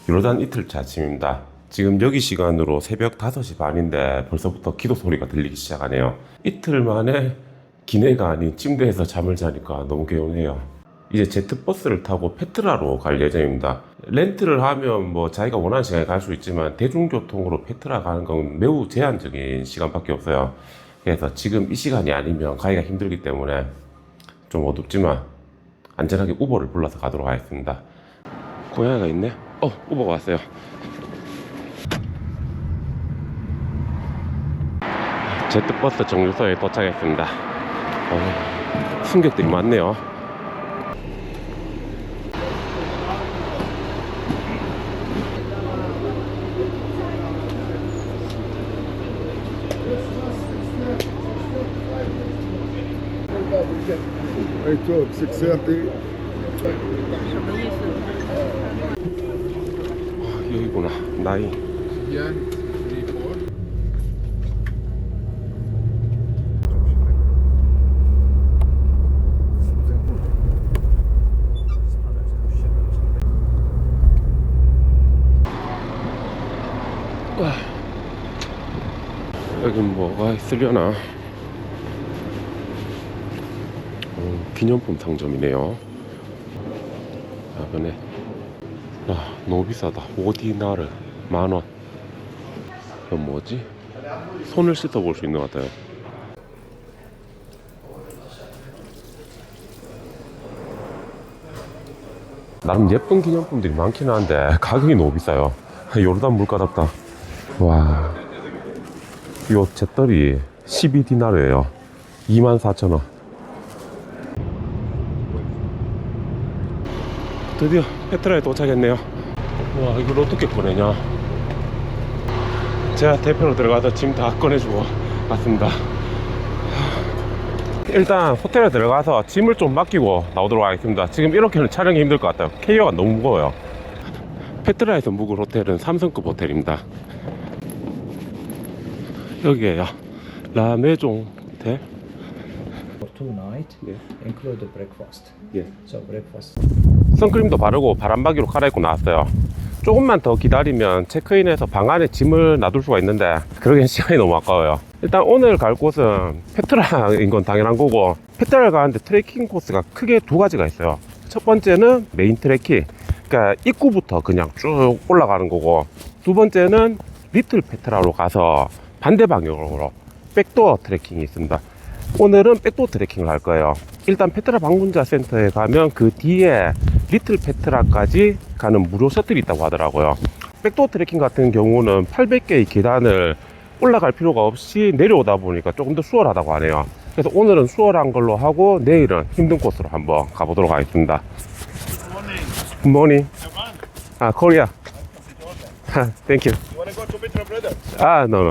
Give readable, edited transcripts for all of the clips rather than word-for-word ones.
요르단 이틀차 아침입니다. 지금 여기 시간으로 새벽 5시 반인데 벌써부터 기도 소리가 들리기 시작하네요. 이틀 만에 기내가 아닌 침대에서 잠을 자니까 너무 개운해요. 이제 제트버스를 타고 페트라로 갈 예정입니다. 렌트를 하면 뭐 자기가 원하는 시간에 갈 수 있지만 대중교통으로 페트라 가는 건 매우 제한적인 시간밖에 없어요. 그래서 지금 이 시간이 아니면 가기가 힘들기 때문에 좀 어둡지만 안전하게 우버를 불러서 가도록 하겠습니다. 고양이가 있네? 우버가 왔어요. 제트버스 정류소에 도착했습니다. 승객들이 많네요. 여기구나. 나이. 여긴 뭐가 있으려나? 기념품 상점이네요. 이번에 너무 비싸다. 5디나르 10,000원. 이건 뭐지? 손을 씻어 볼 수 있는 것 같아요. 나름 예쁜 기념품들이 많긴 한데 가격이 너무 비싸요. 요르단 물가답다. 와, 요 잿더리 12디나르예요 24,000원. 드디어 페트라에 도착했네요. 와, 이걸 어떻게 꺼내냐. 제가 대표로 들어가서 짐 다 꺼내주고 왔습니다. 일단 호텔에 들어가서 짐을 좀 맡기고 나오도록 하겠습니다. 지금 이렇게는 촬영이 힘들 것 같아요. 캐리어가 너무 무거워요. 페트라에서 묵을 호텔은 3성급 호텔입니다. 여기에요. 라메종 호텔. For 2 nights, Yeah. include the breakfast. Yeah. So breakfast. 선크림도 바르고 바람막이로 갈아입고 나왔어요. 조금만 더 기다리면 체크인해서 방 안에 짐을 놔둘 수가 있는데 그러기엔 시간이 너무 아까워요. 일단 오늘 갈 곳은 페트라인 건 당연한 거고, 페트라를 가는데 트레킹 코스가 크게 2가지가 있어요. 첫 번째는 메인 트레킹, 그러니까 입구부터 그냥 쭉 올라가는 거고, 두 번째는 리틀 페트라로 가서 반대 방향으로 백도어 트레킹이 있습니다. 오늘은 백도어 트레킹을 할 거예요. 일단 페트라 방문자 센터에 가면 그 뒤에 리틀 페트라까지 가는 무료 셔틀이 있다고 하더라고요. 백도어 트레킹 같은 경우는 800개의 계단을 올라갈 필요가 없이 내려오다 보니까 조금 더 수월하다고 하네요. 그래서 오늘은 수월한 걸로 하고 내일은 힘든 코스로 한번 가보도록 하겠습니다. Good morning. Korea. Thank you. You want to go to Petra, brother? No.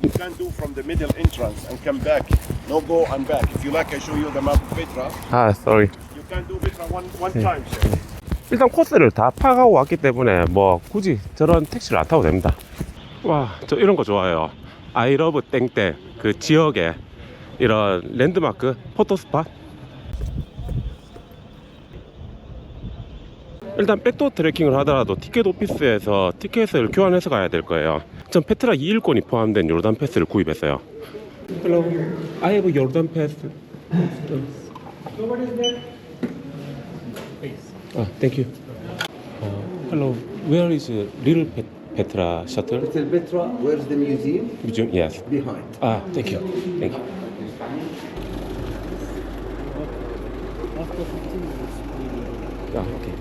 You can do from the middle entrance and come back. No go and back. If you like, I show you the map of Petra. Sorry. You can do Petra one time, sir. 일단 코스를 다 파악하고 왔기 때문에 뭐 굳이 저런 택시를 안 타도 됩니다. 와, 저 이런 거 좋아해요. I love 땡땡. 그 지역에 이런 랜드마크 포토스팟. 일단 백도어 트레킹을 하더라도 티켓 오피스에서 티켓을 교환해서 가야 될 거예요. 전 페트라 2일권이 포함된 요르단 패스를 구입했어요. Hello, I have a Jordan pass. Thank you. Hello, where is Little Petra shuttle? Little Petra, where's the museum? Museum? Yes. Behind. Thank you. Thank you. 오케이.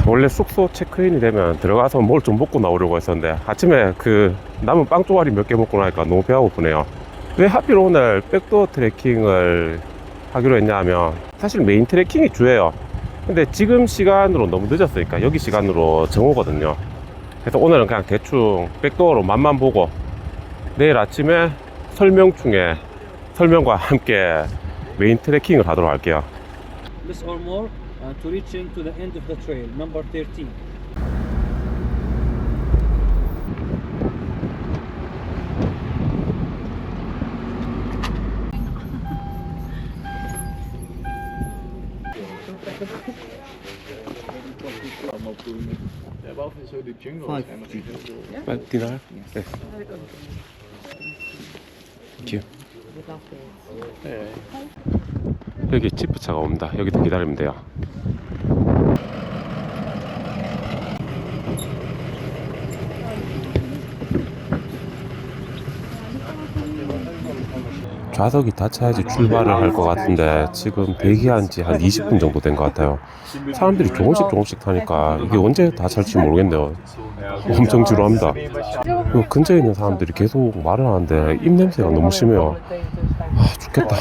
원래 숙소 체크인이 되면 들어가서 뭘 좀 먹고 나오려고 했었는데 아침에 그 남은 빵 쪼가리 몇 개 먹고 나니까 너무 배가 고프네요. 왜 하필 오늘 백도어 트레킹을 하기로 했냐 하면 사실 메인 트레킹이 주예요. 근데 지금 시간으로 너무 늦었으니까 여기 시간으로 정오거든요. 그래서 오늘은 그냥 대충 백도어로 맛만 보고 내일 아침에 설명과 함께 메인 트레킹을 하도록 할게요. Less or more to reaching to the end of the trail, number 13. 디나? 네. 큐. 여기 지프차가 옵니다. 여기서 기다리면 돼요. 좌석이 다 차야지 출발을 할 것 같은데 지금 대기한 지 한 20분 정도 된 것 같아요. 사람들이 조금씩 타니까 이게 언제 다 찰지 모르겠네요. 엄청 지루합니다. 그 근처에 있는 사람들이 계속 말을 하는데 입냄새가 너무 심해요. 아, 죽겠다.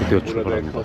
드디어 출발합니다.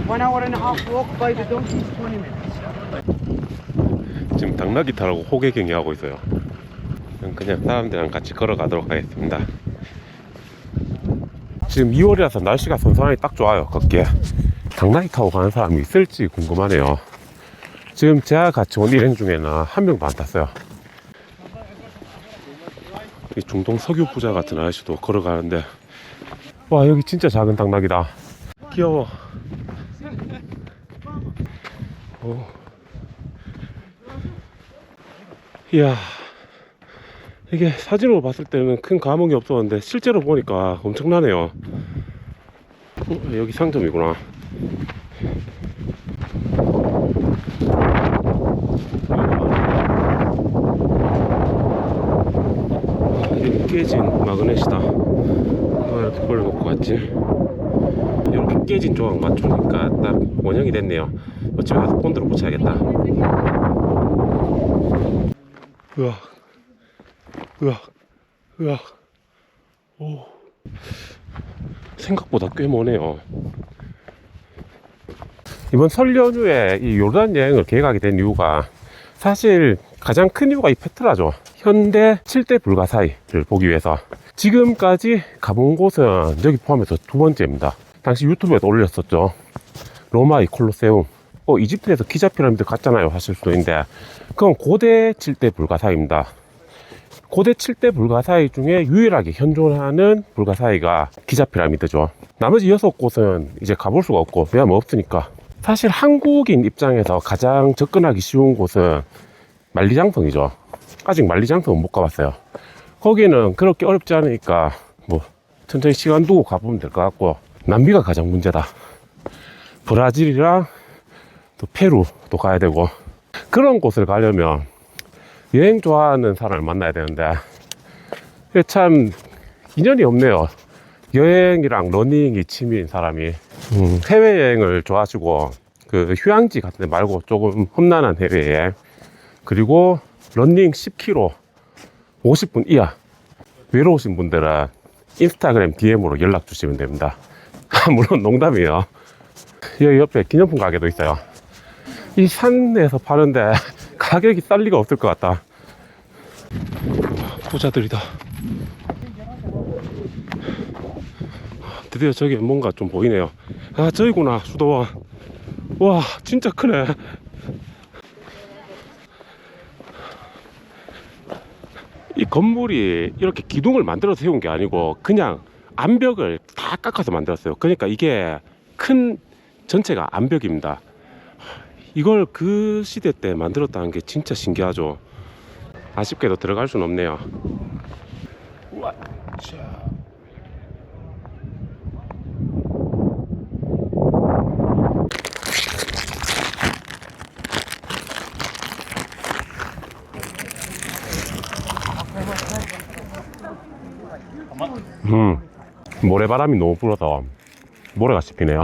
One hour and a half walk by the donkeys, 20 minutes. 지금 당나귀 타라고 호객행위 하고 있어요. 그냥 사람들이랑 같이 걸어가도록 하겠습니다. 지금 2월이라서 날씨가 선선하니 딱 좋아요. 걷기에 당나귀 타고 가는 사람이 있을지 궁금하네요. 지금 제가 같이 온 일행 중에는 한 명도 안 탔어요. 이 중동 석유 부자 같은 아저씨도 걸어가는데, 와, 여기 진짜 작은 당나귀다. 귀여워. 오. 이야, 이게 사진으로 봤을 때는 큰 감흥이 없었는데 실제로 보니까 엄청나네요. 여기 상점이구나. 여기 깨진 마그넷이다. 이렇게 걸려놓고 갔지. 이렇게 깨진 조각 맞추니까 딱 원형이 됐네요. 집에 가서 본드로 붙여야겠다. 으악, 으악, 으악. 오, 생각보다 꽤 머네요. 이번 설 연휴에 이 요르단 여행을 계획하게 된 이유가, 사실 가장 큰 이유가 이 페트라죠. 현대 7대 불가사의를 보기 위해서. 지금까지 가본 곳은 여기 포함해서 두 번째입니다. 당시 유튜브에도 올렸었죠. 로마의 콜로세움. 이집트에서 기자 피라미드 갔잖아요, 하실 수도 있는데, 그건 고대 7대 불가사의입니다. 고대 7대 불가사의 중에 유일하게 현존하는 불가사의가 기자 피라미드죠. 나머지 6곳은 이제 가볼 수가 없고, 왜냐면 없으니까. 사실 한국인 입장에서 가장 접근하기 쉬운 곳은 만리장성이죠. 아직 만리장성은 못 가봤어요. 거기는 그렇게 어렵지 않으니까 뭐 천천히 시간 두고 가보면 될 것 같고, 남미가 가장 문제다. 브라질이랑 또 페루도 가야 되고, 그런 곳을 가려면 여행 좋아하는 사람을 만나야 되는데 참 인연이 없네요. 여행이랑 러닝이 취미인 사람이. 해외여행을 좋아하시고 그 휴양지 같은 데 말고 조금 험난한 해외여행, 그리고 러닝 10km 50분 이하 외로우신 분들은 인스타그램 DM으로 연락 주시면 됩니다. 물론 농담이에요. 여기 옆에 기념품 가게도 있어요. 이 산에서 파는데 가격이 쌀 리가 없을 것 같다. 부자들이다. 드디어 저기 뭔가 좀 보이네요. 아, 저기구나, 수도원. 와, 진짜 크네. 이 건물이 이렇게 기둥을 만들어서 세운 게 아니고 그냥 암벽을 다 깎아서 만들었어요. 그러니까 이게 큰 전체가 암벽입니다. 이걸 그 시대 때 만들었다는 게 진짜 신기하죠. 아쉽게도 들어갈 수는 없네요. 우와. 모래바람이 너무 불어서 모래가 씹히네요.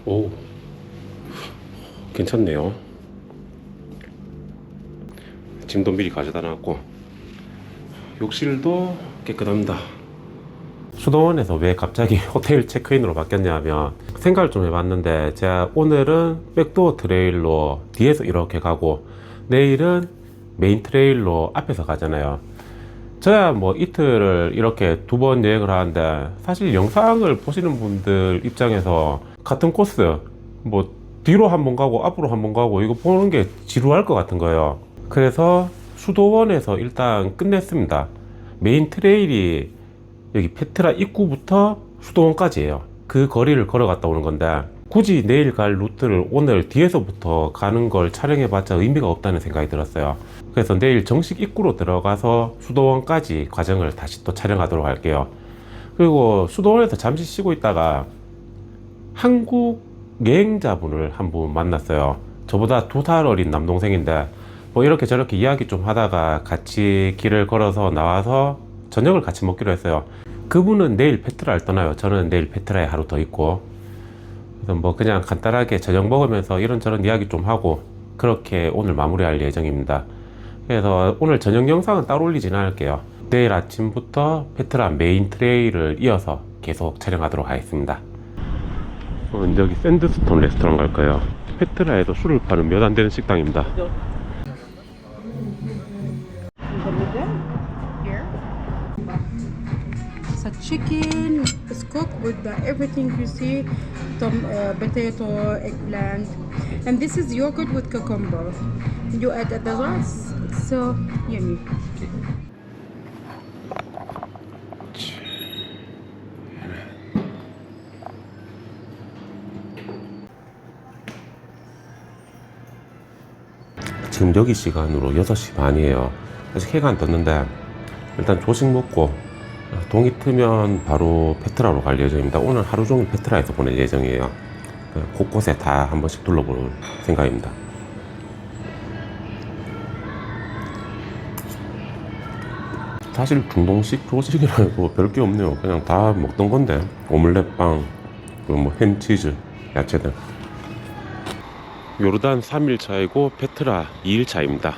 오, 괜찮네요. 짐도 미리 가져다 놨고. 욕실도 깨끗합니다. 수도원에서 왜 갑자기 호텔 체크인으로 바뀌었냐면 생각을 좀 해봤는데 제가 오늘은 백도어 트레일로 뒤에서 이렇게 가고 내일은 메인 트레일로 앞에서 가잖아요. 저야 뭐 이틀을 이렇게 2번 여행을 하는데 사실 영상을 보시는 분들 입장에서 같은 코스 뭐 뒤로 한번 가고 앞으로 한번 가고 이거 보는 게 지루할 것 같은 거예요. 그래서 수도원에서 일단 끝냈습니다. 메인 트레일이 여기 페트라 입구부터 수도원까지예요. 그 거리를 걸어갔다 오는 건데 굳이 내일 갈 루트를 오늘 뒤에서부터 가는 걸 촬영해봤자 의미가 없다는 생각이 들었어요. 그래서 내일 정식 입구로 들어가서 수도원까지 과정을 다시 또 촬영하도록 할게요. 그리고 수도원에서 잠시 쉬고 있다가 한국 여행자분을 한 분 만났어요. 저보다 2살 어린 남동생인데 뭐 이렇게 저렇게 이야기 좀 하다가 같이 길을 걸어서 나와서 저녁을 같이 먹기로 했어요. 그분은 내일 페트라를 떠나요. 저는 내일 페트라에 하루 더 있고, 그래서 뭐 그냥 간단하게 저녁 먹으면서 이런저런 이야기 좀 하고 그렇게 오늘 마무리할 예정입니다. 그래서 오늘 저녁 영상은 따로 올리지는 않을게요. 내일 아침부터 페트라 메인 트레일을 이어서 계속 촬영하도록 하겠습니다. 여기 샌드스톤 레스토랑 갈 거예요. 페트라에도 술을 파는 몇 안 되는 식당입니다. So chicken is cooked with everything you see, potato, eggplant, and this is yogurt with cucumber. You add the sauce, it's so yummy. 지금 여기 시간으로 6시 반이에요. 아직 해가 안 떴는데 일단 조식 먹고 동이 트면 바로 페트라로 갈 예정입니다. 오늘 하루 종일 페트라에서 보낼 예정이에요. 곳곳에 다 한 번씩 둘러볼 생각입니다. 사실 중동식 조식이라고 별 게 없네요. 그냥 다 먹던 건데 오믈렛 빵, 그리고 뭐 햄, 치즈, 야채들. 요르단 3일차이고 페트라 2일차입니다.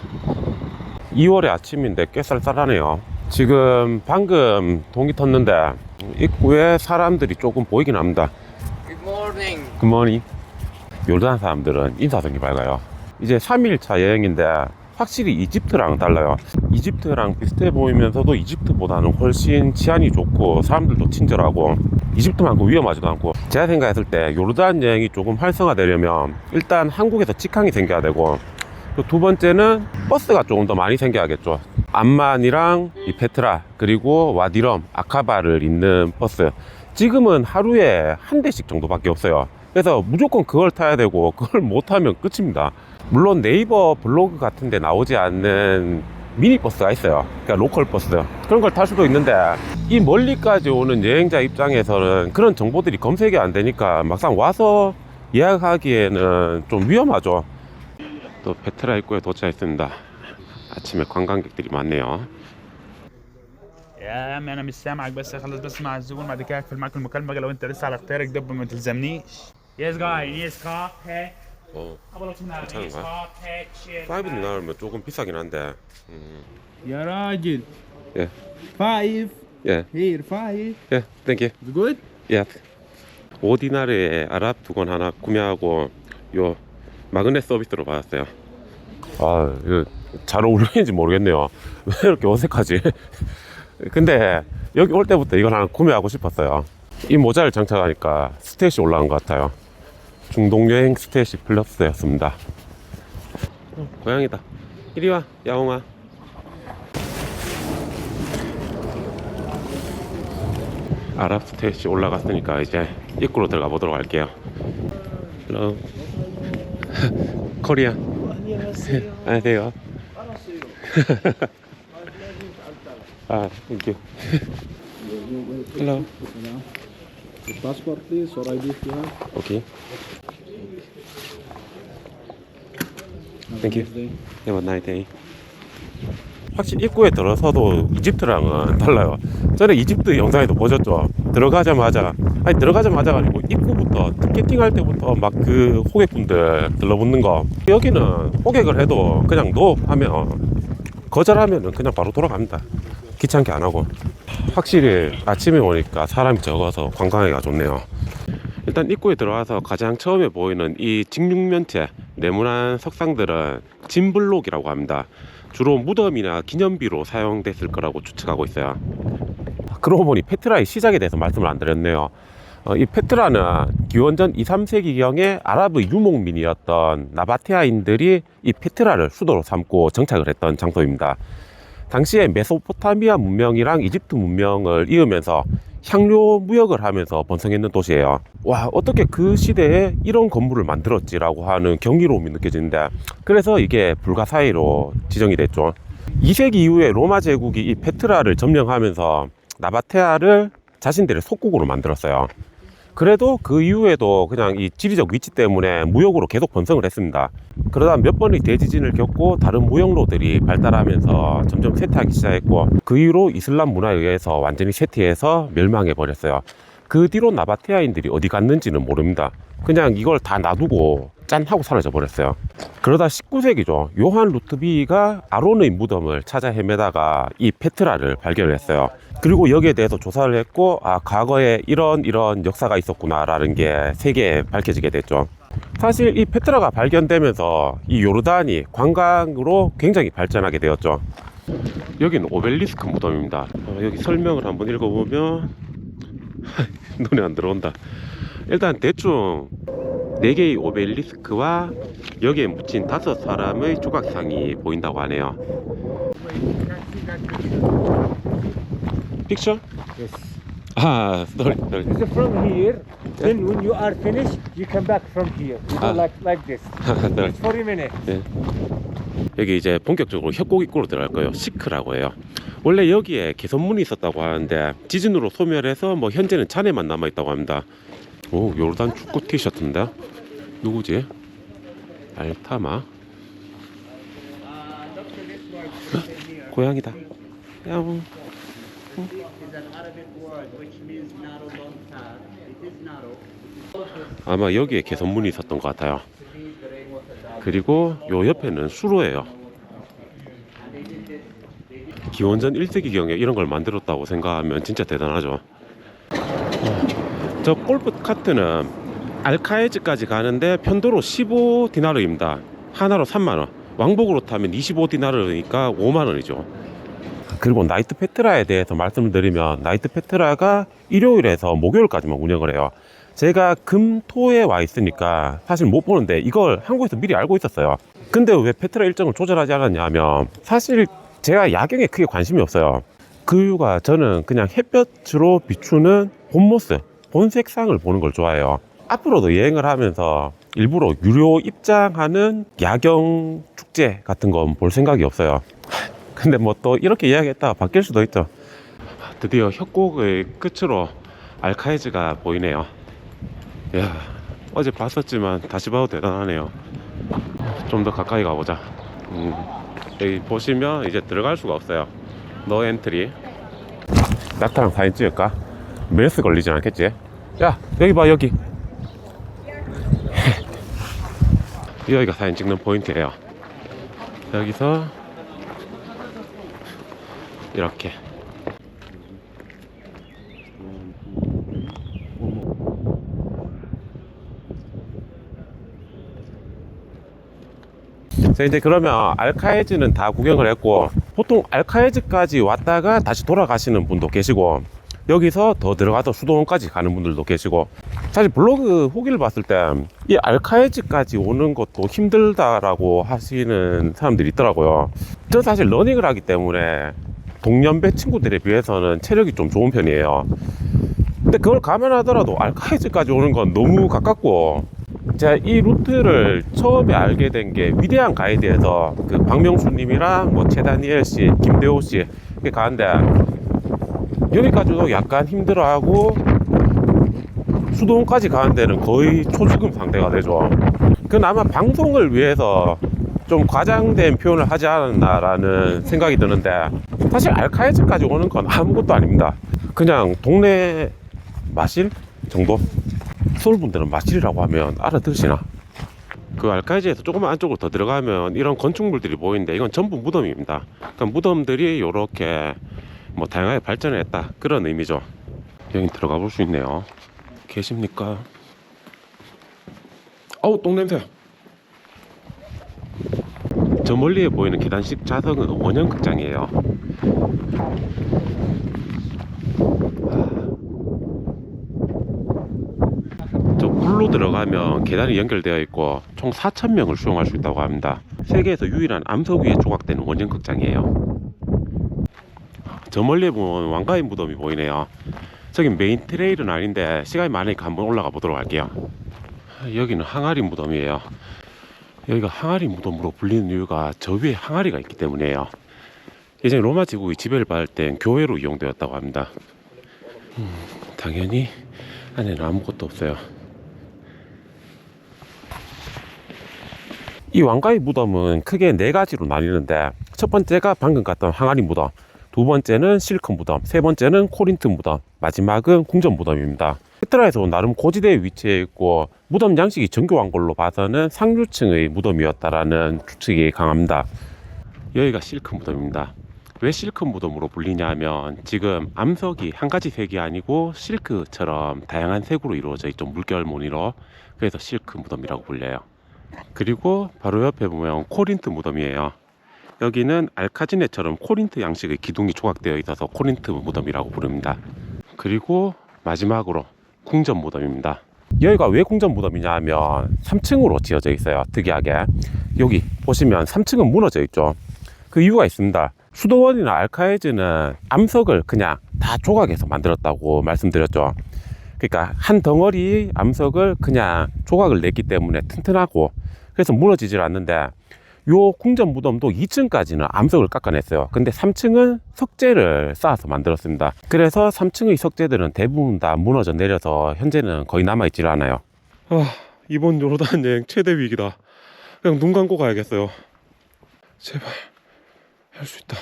2월의 아침인데 꽤 쌀쌀하네요. 지금 방금 동이 텄는데 입구에 사람들이 조금 보이긴 합니다. Good morning. 굿모닝. 요르단 사람들은 인사성이 밝아요. 이제 3일차 여행인데 확실히 이집트랑 달라요. 이집트랑 비슷해 보이면서도 이집트보다는 훨씬 치안이 좋고 사람들도 친절하고 이집트만큼 위험하지도 않고, 제가 생각했을 때 요르단 여행이 조금 활성화되려면 일단 한국에서 직항이 생겨야 되고, 또 두 번째는 버스가 조금 더 많이 생겨야겠죠. 암만이랑 이 페트라 그리고 와디럼, 아카바를 잇는 버스, 지금은 하루에 한 대씩 정도밖에 없어요. 그래서 무조건 그걸 타야 되고 그걸 못 타면 끝입니다. 물론 네이버 블로그 같은 데 나오지 않는 미니버스가 있어요. 그러니까 로컬 버스, 그런 걸 탈 수도 있는데 이 멀리까지 오는 여행자 입장에서는 그런 정보들이 검색이 안 되니까 막상 와서 예약하기에는 좀 위험하죠. 또 페트라 입구에 도착했습니다. 아침에 관광객들이 많네요. يا عم انا مش سامعك بس خلص بس مع الزبون بعد كده اقفل معاك المكالمه لو انت لسه على اختيارك دب ما تلزمنيش. Yes guy, yes coffee. 괜찮은 거야? 5는 나오면 조금 비싸긴 한데. يا راجل. 예. 5. 예. Here 5. 예. 땡큐. It's good? 예. 5디나르에 아랍 두건 하나 구매하고 요 마그넷 서비스로 받았어요. 아, 이거 잘 어울리는지 모르겠네요. 왜 이렇게 어색하지? 근데 여기 올 때부터 이걸 하나 구매하고 싶었어요. 이 모자를 장착하니까 스탯이 올라간 것 같아요. 중동여행 스탯이 플러스였습니다. 고양이다. 이리 와, 야옹아. 아랍 스탯이 올라갔으니까 이제 입구로 들어가 보도록 할게요. Hello. 코리아. 안녕하세요. 아, thank you. Hello. Passport please or ID if you have. Okay. Thank you. Have a nice day. 확실히 입구에 들어서도 이집트랑은 달라요. 전에 이집트 영상에도 보셨죠? 들어가자마자가 아니고 입구부터 티켓팅할 때부터 막 그 호객분들 들러붙는 거. 여기는 호객을 해도 그냥 노 하면 거절하면은 그냥 바로 돌아갑니다. 귀찮게 안 하고. 확실히 아침에 오니까 사람이 적어서 관광하기가 좋네요. 일단 입구에 들어와서 가장 처음에 보이는 이 직육면체 네모난 석상들은 진블록이라고 합니다. 주로 무덤이나 기념비로 사용됐을 거라고 추측하고 있어요. 그러고 보니 페트라의 시작에 대해서 말씀을 안 드렸네요. 이 페트라는 기원전 2, 3세기경에 아랍의 유목민이었던 나바테아인들이 이 페트라를 수도로 삼고 정착을 했던 장소입니다. 당시에 메소포타미아 문명이랑 이집트 문명을 이으면서 향료 무역을 하면서 번성했는 도시예요. 와, 어떻게 그 시대에 이런 건물을 만들었지라고 하는 경이로움이 느껴지는데, 그래서 이게 불가사의로 지정이 됐죠. 2세기 이후에 로마 제국이 이 페트라를 점령하면서 나바테아를 자신들의 속국으로 만들었어요. 그래도 그 이후에도 그냥 이 지리적 위치 때문에 무역으로 계속 번성을 했습니다. 그러다 몇 번의 대지진을 겪고 다른 무역로들이 발달하면서 점점 쇠퇴하기 시작했고, 그 이후로 이슬람 문화에 의해서 완전히 쇠퇴해서 멸망해 버렸어요. 그 뒤로 나바테아인들이 어디 갔는지는 모릅니다. 그냥 이걸 다 놔두고 짠 하고 사라져 버렸어요. 그러다 19세기죠. 요한 루트비가 아론의 무덤을 찾아 헤매다가 이 페트라를 발견을 했어요. 그리고 여기에 대해서 조사를 했고, 아, 과거에 이런 역사가 있었구나 라는 게 세계에 밝혀지게 됐죠. 사실 이 페트라가 발견되면서 이 요르단이 관광으로 굉장히 발전하게 되었죠. 여기는 오벨리스크 무덤입니다. 여기 설명을 한번 읽어보면 눈에 안 들어온다. 일단 대충 4개의 오벨리스크와 여기에 묻힌 5사람의 조각상이 보인다고 하네요. Picture? Yes. Ah, sorry. This is from here. Then when you are finished, you come back from here. You go like this. sorry. 40 minutes. 네. 여기 이제 본격적으로 협곡 입구로 들어갈 거예요. 시크라고 해요. 원래 여기에 개선문이 있었다고 하는데 지진으로 소멸해서 뭐 현재는 잔해만 남아 있다고 합니다. 오, 요르단 축구 티셔츠인데 누구지? 알타마. 고양이다. 야옹. 아마 여기에 개선문이 있었던 것 같아요. 그리고 요 옆에는 수로예요. 기원전 1세기경에 이런 걸 만들었다고 생각하면 진짜 대단하죠. 저 골프 카트는 알카에즈까지 가는데 편도로 15디나르입니다. 하나로 3만원, 왕복으로 타면 25디나르니까 5만원이죠. 그리고 나이트 페트라에 대해서 말씀을 드리면, 나이트 페트라가 일요일에서 목요일까지만 운영을 해요. 제가 금, 토에 와 있으니까 사실 못 보는데 이걸 한국에서 미리 알고 있었어요. 근데 왜 페트라 일정을 조절하지 않았냐 하면, 사실 제가 야경에 크게 관심이 없어요. 그 이유가 저는 그냥 햇볕으로 비추는 본 모습, 본 색상을 보는 걸 좋아해요. 앞으로도 여행을 하면서 일부러 유료 입장하는 야경 축제 같은 건 볼 생각이 없어요. 근데 뭐 또 이렇게 이야기했다가 바뀔 수도 있죠. 드디어 협곡의 끝으로 알카에즈가 보이네요. 이야, 어제 봤었지만 다시 봐도 대단하네요. 좀 더 가까이 가보자. 여기 보시면 이제 들어갈 수가 없어요. 노 엔트리. 낙타랑 사진 찍을까? 멜스 걸리진 않겠지? 야, 여기 봐, 여기. 여기가 사진 찍는 포인트예요. 여기서 이렇게. 자, 이제 그러면 알카에즈는 다 구경을 했고, 보통 알카에즈까지 왔다가 다시 돌아가시는 분도 계시고, 여기서 더 들어가서 수도원까지 가는 분들도 계시고, 사실 블로그 후기를 봤을 때 이 알카에즈까지 오는 것도 힘들다라고 하시는 사람들이 있더라고요. 저는 사실 러닝을 하기 때문에 동년배 친구들에 비해서는 체력이 좀 좋은 편이에요. 근데 그걸 감안하더라도 알카에즈까지 오는 건 너무 가깝고, 제가 이 루트를 처음에 알게 된 게 위대한 가이드에서 그 박명수님이랑 뭐 최다니엘 씨, 김대호 씨 이렇게 가는데, 여기까지도 약간 힘들어하고 수도원까지 가는 데는 거의 초지금 상태가 되죠. 그건 아마 방송을 위해서 좀 과장된 표현을 하지 않았나라는 생각이 드는데, 사실 알카에즈까지 오는 건 아무것도 아닙니다. 그냥 동네 마실 정도? 서울분들은 마실이라고 하면 알아들으시나? 그 알카에즈에서 조금만 안쪽으로 더 들어가면 이런 건축물들이 보이는데, 이건 전부 무덤입니다. 그러니까 무덤들이 이렇게 뭐 다양하게 발전했다 그런 의미죠. 여기 들어가 볼 수 있네요. 계십니까? 어우, 똥냄새. 저 멀리에 보이는 계단식 좌석은 원형 극장이에요. 저 굴로 들어가면 계단이 연결되어 있고 총 4,000명을 수용할 수 있다고 합니다. 세계에서 유일한 암석 위에 조각되는 원형 극장이에요. 저 멀리에 보면 왕가의 무덤이 보이네요. 저기 메인 트레일은 아닌데 시간이 많으니까 한번 올라가 보도록 할게요. 여기는 항아리 무덤이에요. 여기가 항아리 무덤으로 불리는 이유가 저 위에 항아리가 있기 때문이에요. 예전에 로마 제국이 지배를 받을 땐 교회로 이용되었다고 합니다. 당연히 안에는 아무것도 없어요. 이 왕가의 무덤은 크게 4가지로 나뉘는데, 첫 번째가 방금 갔던 항아리 무덤, 두 번째는 실크 무덤, 세 번째는 코린트 무덤, 마지막은 궁전 무덤입니다. 페트라에서 나름 고지대에 위치해 있고 무덤 양식이 정교한 걸로 봐서는 상류층의 무덤이었다라는 추측이 강합니다. 여기가 실크 무덤입니다. 왜 실크 무덤으로 불리냐 하면 지금 암석이 한 가지 색이 아니고 실크처럼 다양한 색으로 이루어져 있죠. 물결 무늬로. 그래서 실크 무덤이라고 불려요. 그리고 바로 옆에 보면 코린트 무덤이에요. 여기는 알카지네처럼 코린트 양식의 기둥이 조각되어 있어서 코린트 무덤이라고 부릅니다. 그리고 마지막으로 궁전 무덤입니다. 여기가 왜 궁전 무덤이냐 하면 3층으로 지어져 있어요. 특이하게 여기 보시면 3층은 무너져 있죠. 그 이유가 있습니다. 수도원이나 알카에즈는 암석을 그냥 다 조각해서 만들었다고 말씀드렸죠. 그러니까 한 덩어리 암석을 그냥 조각을 냈기 때문에 튼튼하고 그래서 무너지질 않는데, 요 궁전 무덤도 2층까지는 암석을 깎아냈어요. 근데 3층은 석재를 쌓아서 만들었습니다. 그래서 3층의 석재들은 대부분 다 무너져 내려서 현재는 거의 남아있질 않아요. 이번 요르단 여행 최대 위기다. 그냥 눈 감고 가야겠어요. 제발 할 수 있다.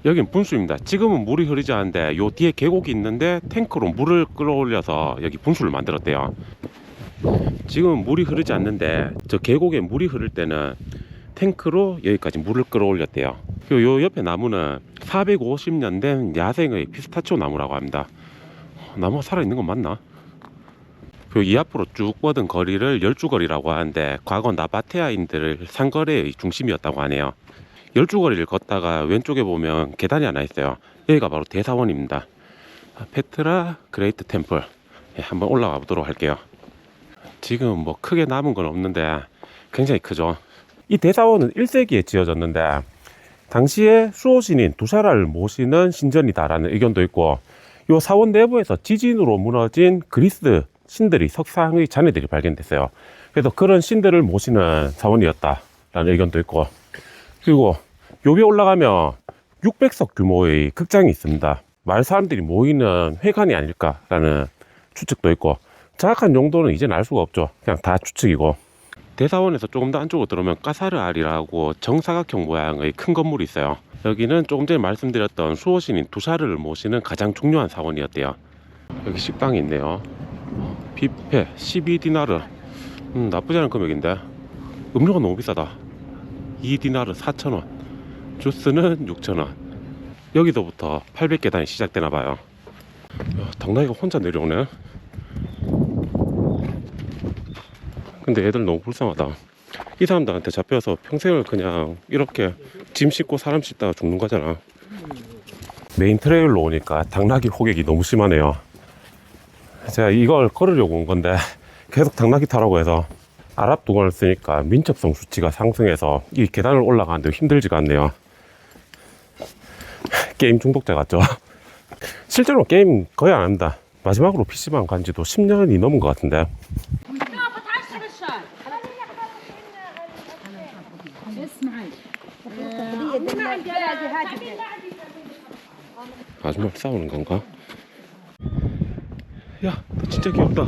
여긴 분수입니다. 지금은 물이 흐르지 않는데 요 뒤에 계곡이 있는데 탱크로 물을 끌어올려서 여기 분수를 만들었대요. 지금은 물이 흐르지 않는데 저 계곡에 물이 흐를 때는 탱크로 여기까지 물을 끌어올렸대요. 그리고 요 옆에 나무는 450년 된 야생의 피스타치오 나무라고 합니다. 나무가 살아있는 건 맞나? 그리고 이 앞으로 쭉 뻗은 거리를 열주거리라고 하는데 과거 나바테아인들의 상거래의 중심이었다고 하네요. 열주거리를 걷다가 왼쪽에 보면 계단이 하나 있어요. 여기가 바로 대사원입니다. 페트라 그레이트 템플. 한번 올라가 보도록 할게요. 지금 뭐 크게 남은 건 없는데 굉장히 크죠. 이 대사원은 1세기에 지어졌는데 당시에 수호신인 두샤라를 모시는 신전이다라는 의견도 있고, 이 사원 내부에서 지진으로 무너진 그리스 신들이 석상의 잔해들이 발견됐어요. 그래서 그런 신들을 모시는 사원이었다라는 의견도 있고, 그리고 요 위에 올라가면 600석 규모의 극장이 있습니다. 마을 사람들이 모이는 회관이 아닐까라는 추측도 있고, 정확한 용도는 이제는 알 수가 없죠. 그냥 다 추측이고. 대사원에서 조금 더 안쪽으로 들어오면 까사르알이라고 정사각형 모양의 큰 건물이 있어요. 여기는 조금 전에 말씀드렸던 수호신인 두샤르를 모시는 가장 중요한 사원이었대요. 여기 식당이 있네요. 뷔페 12디나르. 나쁘지 않은 금액인데 음료가 너무 비싸다. 2디나르 4,000원, 주스는 6,000원. 여기서부터 800계단이 시작되나봐요. 당나귀가 혼자 내려오네. 근데 애들 너무 불쌍하다. 이 사람들한테 잡혀서 평생을 그냥 이렇게 짐 싣고 사람 싣다가 죽는 거잖아. 메인 트레일로 오니까 당나귀 호객이 너무 심하네요. 제가 이걸 걸으려고 온 건데 계속 당나귀 타라고 해서. 아랍 도관을 쓰니까 민첩성 수치가 상승해서 이 계단을 올라가는데 힘들지가 않네요. 게임 중독자 같죠? 실제로 게임 거의 안 합니다. 마지막으로 PC방 간 지도 10년이 넘은 것 같은데. 아줌마 싸우는 건가? 야, 너 진짜 귀엽다.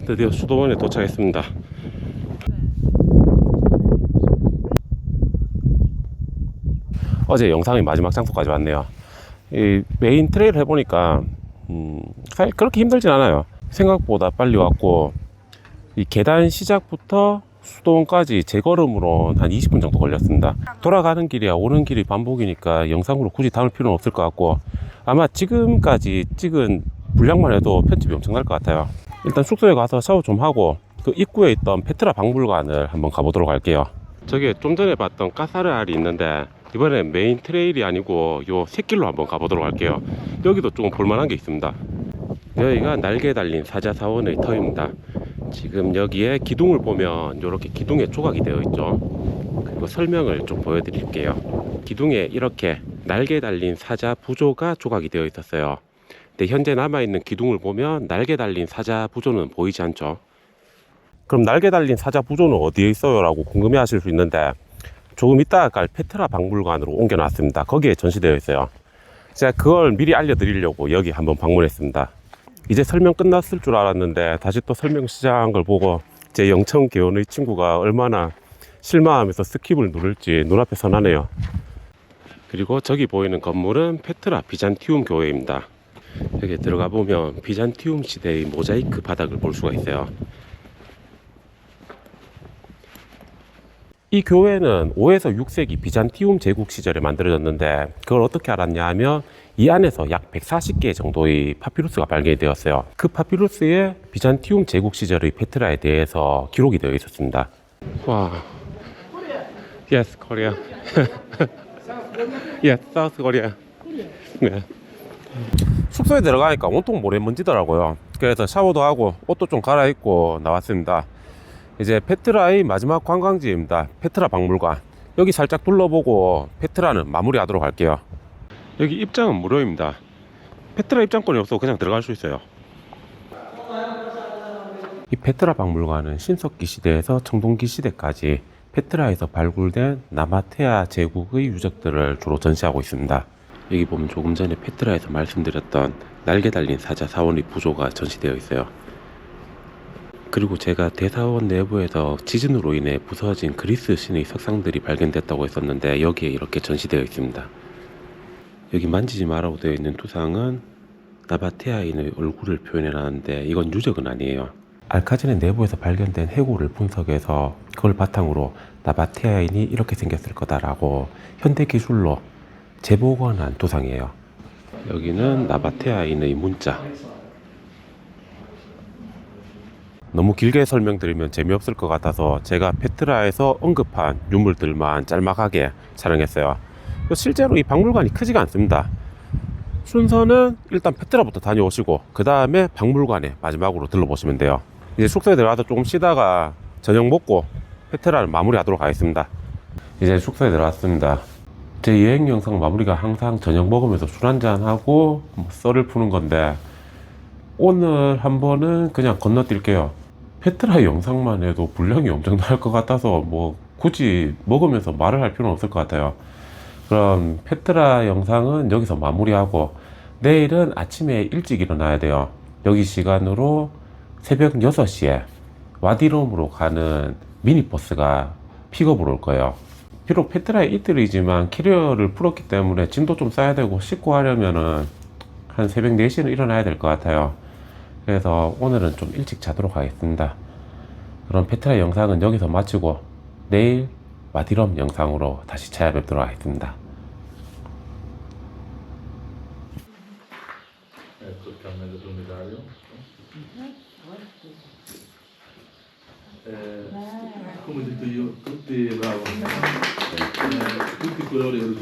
드디어 수도원에 도착했습니다. 어제 영상의 마지막 장소까지 왔네요. 이 메인 트레일 해보니까 사실 그렇게 힘들진 않아요. 생각보다 빨리 왔고, 이 계단 시작부터 수도원까지 제 걸음으로 한 20분 정도 걸렸습니다. 돌아가는 길이야 오는 길이 반복이니까 영상으로 굳이 담을 필요는 없을 것 같고, 아마 지금까지 찍은 분량만 해도 편집이 엄청날 것 같아요. 일단 숙소에 가서 샤워 좀 하고 그 입구에 있던 페트라 박물관을 한번 가보도록 할게요. 저게 좀 전에 봤던 까사르알이 있는데, 이번엔 메인 트레일이 아니고 요 샛길로 한번 가보도록 할게요. 여기도 조금 볼만한 게 있습니다. 여기가 날개 달린 사자사원의 터입니다. 지금 여기에 기둥을 보면 이렇게 기둥에 조각이 되어 있죠. 그리고 설명을 좀 보여드릴게요. 기둥에 이렇게 날개 달린 사자 부조가 조각이 되어 있었어요. 근데 현재 남아있는 기둥을 보면 날개 달린 사자 부조는 보이지 않죠. 그럼 날개 달린 사자 부조는 어디에 있어요? 라고 궁금해 하실 수 있는데, 조금 이따가 갈 페트라 박물관으로 옮겨놨습니다. 거기에 전시되어 있어요. 제가 그걸 미리 알려드리려고 여기 한번 방문했습니다. 이제 설명 끝났을 줄 알았는데 다시 또 설명 시작한 걸 보고 제 영청 개원의 친구가 얼마나 실망하면서 스킵을 누를지 눈앞에 선하네요. 그리고 저기 보이는 건물은 페트라 비잔티움 교회입니다. 여기 들어가 보면 비잔티움 시대의 모자이크 바닥을 볼 수가 있어요. 이 교회는 5에서 6세기 비잔티움 제국 시절에 만들어졌는데, 그걸 어떻게 알았냐 하면 이 안에서 약 140개 정도의 파피루스가 발견이 되었어요. 그 파피루스에 비잔티움 제국 시절의 페트라에 대해서 기록이 되어 있었습니다. 와, yes, Korea. yes, South Korea. 네. 숙소에 들어가니까 온통 모래먼지더라고요. 그래서 샤워도 하고 옷도 좀 갈아입고 나왔습니다. 이제 페트라의 마지막 관광지입니다. 페트라 박물관. 여기 살짝 둘러보고 페트라는 마무리하도록 할게요. 여기 입장은 무료입니다. 페트라 입장권이 없어도 그냥 들어갈 수 있어요. 이 페트라 박물관은 신석기 시대에서 청동기 시대까지 페트라에서 발굴된 나마테아 제국의 유적들을 주로 전시하고 있습니다. 여기 보면 조금 전에 페트라에서 말씀드렸던 날개 달린 사자 사원의 부조가 전시되어 있어요. 그리고 제가 대사원 내부에서 지진으로 인해 부서진 그리스 신의 석상들이 발견됐다고 했었는데, 여기에 이렇게 전시되어 있습니다. 여기 만지지 말라고 되어 있는 두상은 나바테아인의 얼굴을 표현해놨는데 이건 유적은 아니에요. 알카진의 내부에서 발견된 해골을 분석해서 그걸 바탕으로 나바테아인이 이렇게 생겼을 거다라고 현대 기술로 재복원한 두상이에요. 여기는 나바테아인의 문자. 너무 길게 설명드리면 재미없을 것 같아서 제가 페트라에서 언급한 유물들만 짤막하게 촬영했어요. 실제로 이 박물관이 크지가 않습니다. 순서는 일단 페트라부터 다녀오시고 그 다음에 박물관에 마지막으로 들러보시면 돼요. 이제 숙소에 들어가서 조금 쉬다가 저녁 먹고 페트라를 마무리하도록 하겠습니다. 이제 숙소에 들어왔습니다. 제 여행 영상 마무리가 항상 저녁 먹으면서 술 한잔하고 썰을 푸는 건데, 오늘 한 번은 그냥 건너뛸게요. 페트라 영상만 해도 분량이 엄청날 것 같아서 뭐 굳이 먹으면서 말을 할 필요는 없을 것 같아요. 그럼 페트라 영상은 여기서 마무리하고, 내일은 아침에 일찍 일어나야 돼요. 여기 시간으로 새벽 6시에 와디롬으로 가는 미니버스가 픽업을 올 거예요. 비록 페트라에 이틀이지만 캐리어를 풀었기 때문에 짐도 좀 싸야 되고 씻고 하려면은 한 새벽 4시는 일어나야 될 것 같아요. 그래서 오늘은 좀 일찍 자도록 하겠습니다. 그럼 페트라 영상은 여기서 마치고 내일 와디롬 영상으로 다시 찾아뵙도록 하겠습니다. Come ho detto io, tutti bravo. Tutti i colori originali.